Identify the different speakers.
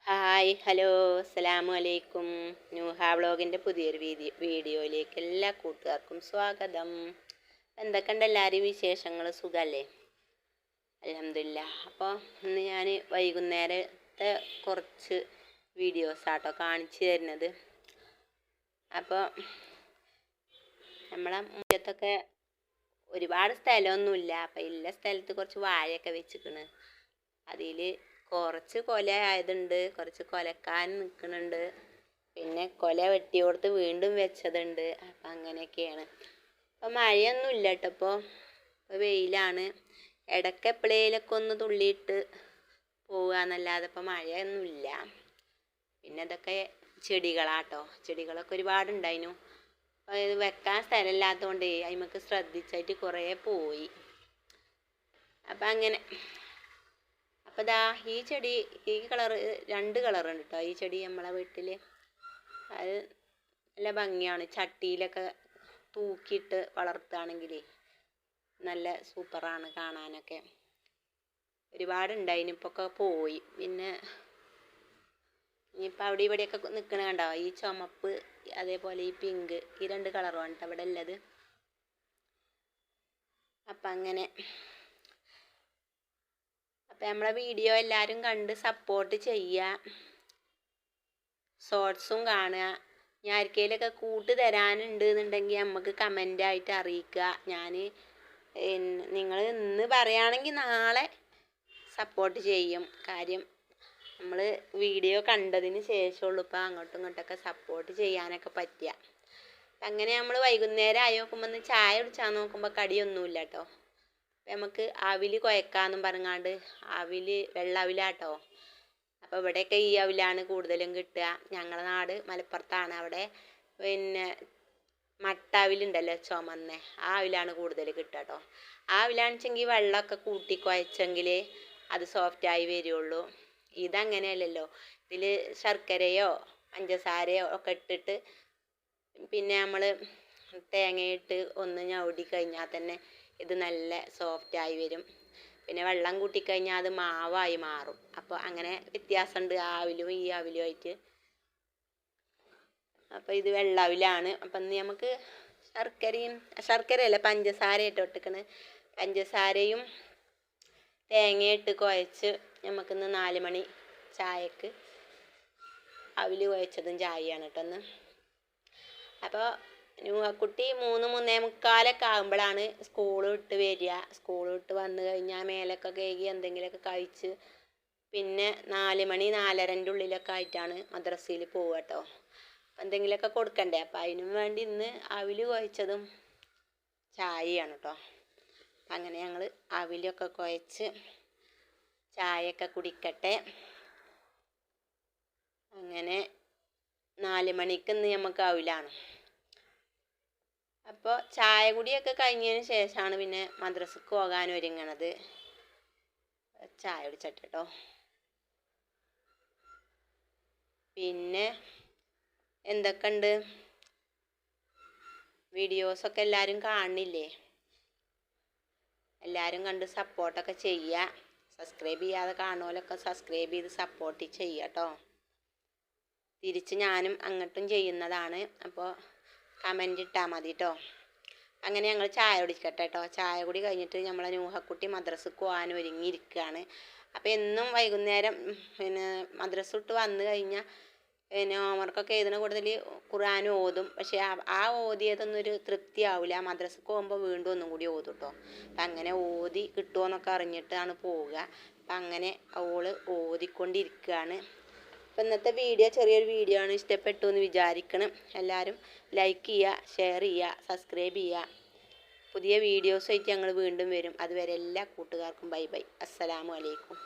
Speaker 1: Hi hello അസ്സലാമു അലൈക്കും. ന്യൂഹ വ്ളോഗിൻ്റെ പുതിയൊരു വീഡിയോയിലേക്ക് എല്ലാ കൂട്ടുകാർക്കും സ്വാഗതം. എന്തൊക്കെയുണ്ട് എല്ലാവരും വിശേഷങ്ങൾ? സുഖമല്ലേ? അൽഹംദുലില്ലാ. അപ്പോൾ ഇന്ന് ഞാൻ വൈകുന്നേരത്തെ കുറച്ച് വീഡിയോസാട്ടോ കാണിച്ചു തരുന്നത്. അപ്പോൾ നമ്മളെ മുറ്റത്തൊക്കെ ഒരുപാട് സ്ഥലമൊന്നുമില്ല. അപ്പം ഉള്ള സ്ഥലത്ത് കുറച്ച് വാഴയൊക്കെ വെച്ചിക്കണ്. അതിൽ കുറച്ച് കൊല ആയതുണ്ട്, കുറച്ച് കൊലക്കാൻ നിൽക്കുന്നുണ്ട്, പിന്നെ കൊല വെട്ടിയോടത്ത് വീണ്ടും വെച്ചതുണ്ട്. അപ്പം അങ്ങനെയൊക്കെയാണ്. അപ്പം മഴയൊന്നും ഇല്ല കേട്ടോ. ഇപ്പോൾ വെയിലാണ്. ഇടയ്ക്ക് എപ്പോഴേലൊക്കെ ഒന്ന് തുള്ളിയിട്ട് പോവുക എന്നല്ലാതെ ഇപ്പം മഴയൊന്നുമില്ല. പിന്നെ ഇതൊക്കെ ചെടികളാട്ടോ. ചെടികളൊക്കെ ഒരുപാടുണ്ടായിരുന്നു. അപ്പോൾ ഇത് വെക്കാൻ സ്ഥലമില്ലാത്തതുകൊണ്ട് അതിമക്ക് ശ്രദ്ധിച്ചായിട്ട് കുറേ പോയി. അപ്പം അങ്ങനെ. അപ്പോൾ ദാ ഈ ചെടി, ഈ കളറ്, 2 കളറുണ്ട് കേട്ടോ ഈ ചെടി നമ്മളെ വീട്ടിൽ. അത് നല്ല ഭംഗിയാണ്. ചട്ടിയിലൊക്കെ തൂക്കിയിട്ട് വളർത്തുകയാണെങ്കിൽ നല്ല സൂപ്പറാണ് കാണാനൊക്കെ. ഒരുപാടുണ്ടായിന്, ഇപ്പോൾ ഒക്കെ പോയി. പിന്നെ ഇനിയിപ്പോൾ അവിടെ ഇവിടെയൊക്കെ നിൽക്കണ കണ്ടോ, ഈ ചുമപ്പ് അതേപോലെ ഈ പിങ്ക്, ഈ 2 കളറുമാണ് കേട്ടോ ഇവിടെ ഉള്ളത്. അപ്പം അങ്ങനെ. അപ്പം നമ്മളെ വീഡിയോ എല്ലാവരും കണ്ട് സപ്പോർട്ട് ചെയ്യുക. ഷോർട്സും കാണുക. ഞാൻ ആർക്കെങ്കിലുമൊക്കെ കൂട്ട് തരാനുണ്ട് എന്നുണ്ടെങ്കിൽ നമുക്ക് കമൻ്റായിട്ട് അറിയിക്കുക. നിങ്ങൾ ഇന്ന് പറയുകയാണെങ്കിൽ നാളെ സപ്പോർട്ട് ചെയ്യും. കാര്യം നമ്മൾ വീഡിയോ കണ്ടതിന് ശേഷമുള്ളൂ ഇപ്പോൾ അങ്ങോട്ടും ഇങ്ങോട്ടൊക്കെ സപ്പോർട്ട് ചെയ്യാനൊക്കെ പറ്റുക. അങ്ങനെ നമ്മൾ വൈകുന്നേരം ആയി നോക്കുമ്പോൾ ഒന്ന് ചായ കുടിച്ചാൽ നോക്കുമ്പോൾ കടിയൊന്നുമില്ല കേട്ടോ. അപ്പം നമുക്ക് അവിൽ കുഴക്കാമെന്നും പറഞ്ഞാണ്ട് വെള്ള അവിലാട്ടോ. അപ്പോൾ ഇവിടെയൊക്കെ ഈ അവിലാണ് കൂടുതലും കിട്ടുക. ഞങ്ങളുടെ നാട് മലപ്പുറത്താണ്. അവിടെ പിന്നെ മട്ട അവിലുണ്ടല്ലോ, ചുമന്ന ആ അവിലാണ് കൂടുതൽ കിട്ടുക കേട്ടോ. ആ അവിലാണെച്ചെങ്കിൽ വെള്ളമൊക്കെ കൂട്ടി കുഴച്ചെങ്കിൽ അത് സോഫ്റ്റായി വരുള്ളൂ. ഇതങ്ങനെയല്ലല്ലോ. ഇതിൽ ശർക്കരയോ പഞ്ചസാരയോ ഒക്കെ ഇട്ടിട്ട് പിന്നെ നമ്മൾ തേങ്ങയിട്ട് ഒന്ന് ഞവടി കഴിഞ്ഞാൽ തന്നെ ഇത് നല്ല സോഫ്റ്റായി വരും. പിന്നെ വെള്ളം കൂട്ടിക്കഴിഞ്ഞാൽ അത് മാവായി മാറും. അപ്പോൾ അങ്ങനെ വ്യത്യാസമുണ്ട് ആ അവിലും ഈ അവിലുമായിട്ട്. അപ്പോൾ ഇത് വെള്ള അവിലാണ്. അപ്പം ഇന്ന് നമുക്ക് ശർക്കരയല്ല പഞ്ചസാരയായിട്ട് ഇട്ടിക്കണ്. പഞ്ചസാരയും തേങ്ങയിട്ട് കുഴച്ച് നമുക്കിന്ന് 4 മണി ചായക്ക് അവിൽ കുഴച്ചതും ചായയാണ് കേട്ടോ ഇന്ന്. അപ്പോൾ കുട്ടി 3-3:45 ആകുമ്പോഴാണ് സ്കൂൾ വിട്ട് വരിക. സ്കൂൾ വിട്ട് വന്നു കഴിഞ്ഞാൽ മേലൊക്കെ കഴുകി എന്തെങ്കിലുമൊക്കെ കഴിച്ച് പിന്നെ 4 മണി 4:30 ഉള്ളിലൊക്കെ ആയിട്ടാണ് മദ്രസയിൽ പോവുക കേട്ടോ. അപ്പം എന്തെങ്കിലുമൊക്കെ കൊടുക്കണ്ടേ. അപ്പം അതിനും വേണ്ടി ഇന്ന് അവിൽ കുഴച്ചതും ചായയാണ് കേട്ടോ. അങ്ങനെ ഞങ്ങൾ അവിലൊക്കെ കുഴച്ച് ചായയൊക്കെ കുടിക്കട്ടെ. അങ്ങനെ 4 മണിക്ക് ഇന്ന് നമുക്ക് അവിലാണ്. അപ്പോൾ ചായ കുടിയൊക്കെ കഴിഞ്ഞതിന് ശേഷമാണ് പിന്നെ മദ്രസക്ക് പോകാൻ ഒരുങ്ങണത്. ചായ കുടിച്ചട്ടെ കേട്ടോ. പിന്നെ എന്തൊക്കെയുണ്ട് വീഡിയോസൊക്കെ എല്ലാവരും കാണുന്നില്ലേ? എല്ലാവരും കണ്ട് സപ്പോർട്ടൊക്കെ ചെയ്യുക. സബ്സ്ക്രൈബ് ചെയ്യാതെ കാണുമല്ലൊക്കെ സബ്സ്ക്രൈബ് ചെയ്ത് സപ്പോർട്ട് ചെയ്യുക കേട്ടോ. തിരിച്ച് ഞാനും അങ്ങോട്ടും ചെയ്യുന്നതാണ്. അപ്പോൾ കമൻ്റ് ഇട്ടാൽ മതി കേട്ടോ. അങ്ങനെ ഞങ്ങൾ ചായ കുടിക്കട്ടെ കേട്ടോ. ചായ കുടി കഴിഞ്ഞിട്ട് നമ്മളെ നൂഹക്കുട്ടി മദ്രസക്ക് പോകാൻ ഒരുങ്ങിയിരിക്കുകയാണ്. അപ്പോൾ എന്നും വൈകുന്നേരം പിന്നെ മദ്രസ വിട്ട് വന്നു കഴിഞ്ഞാൽ പിന്നെ ഹോംവർക്കൊക്കെ എഴുതുന്ന കൂടുതൽ ഖുർആൻ ഓതും. പക്ഷേ ആ ഓതിയതൊന്നും ഒരു തൃപ്തി ആവില്ല. മദ്രസക്ക് പോകുമ്പോൾ വീണ്ടും ഒന്നും കൂടി ഓതും കേട്ടോ. അപ്പം അങ്ങനെ ഓതി കിട്ടുമോ എന്നൊക്കെ അറിഞ്ഞിട്ടാണ് പോവുക. അപ്പം അങ്ങനെ ഓള് ഓതിക്കൊണ്ടിരിക്കുകയാണ്. അപ്പം ഇന്നത്തെ വീഡിയോ ചെറിയൊരു വീഡിയോ ആണ്. ഇഷ്ടപ്പെട്ടു എന്ന് വിചാരിക്കണം. എല്ലാവരും ലൈക്ക് ചെയ്യുക, ഷെയർ ചെയ്യുക, സബ്സ്ക്രൈബ് ചെയ്യുക. പുതിയ വീഡിയോസായിട്ട് ഞങ്ങൾ വീണ്ടും വരും. അതുവരെ എല്ലാ കൂട്ടുകാർക്കും ബൈ ബൈ. അസ്സലാമു അലൈക്കും.